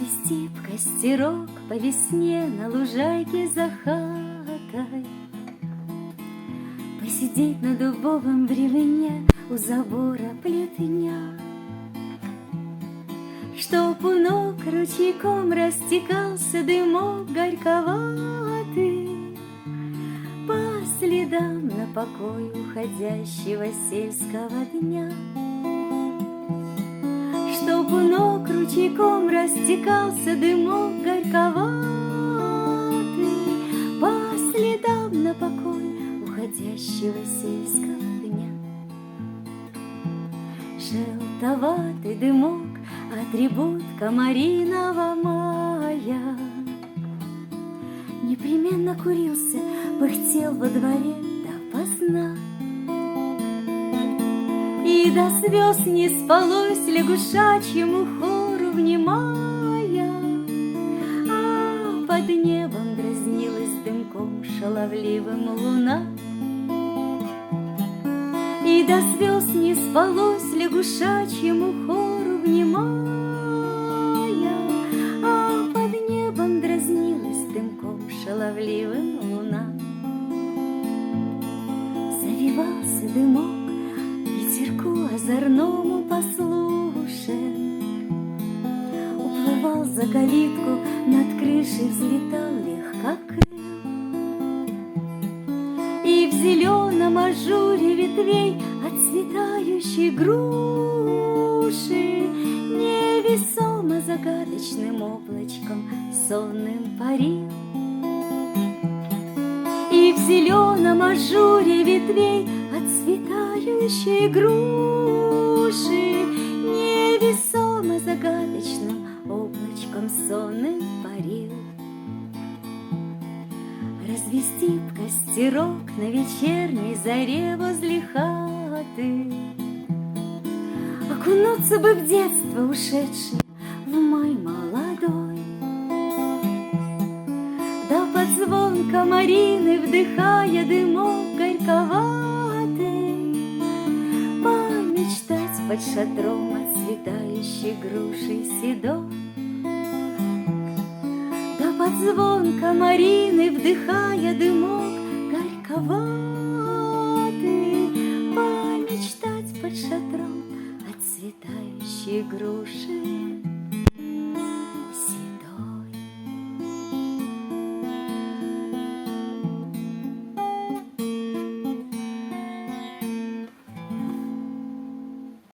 Развести б костерок по весне на лужайке за хатой, посидеть на дубовом бревне у забора плетня, чтоб у ног ручейком растекался дымок горьковатый по следам на покой уходящего сельского дня. Чтоб у ног ручейком растекался дымок горьковатый по следам на покой уходящего сельского дня. Желтоватый дымок — атрибут комариного мая, непременно курился, пыхтел во дворе допоздна. И до слез не спалось лягушачьему хору внимая, а под небом дразнилась дымком шаловливым луна. И до слез не спалось лягушачьему хору внимая, а под небом дразнилась дымком шаловливым луна. Завивался дымок ветерку озорному послушен, уплывал за калитку, над крышей взлетал легкокрыл. И в зеленом ажуре ветвей отцветающей груши невесомо загадочным облачком сонным парил. И в зеленом ажуре ветвей отцветающей груши невесомо загадочным облачком сонным парил. Развести б костерок на вечерней заре возле хаты, окунуться бы в детство ушедшее, в май молодой, да под звон комарины, вдыхая дымок горьковатый, помечтать под шатром отцветающей грушей седой. Да под звон комарины, вдыхая дымок горьковатый, помечтать под шатром отцветающей груши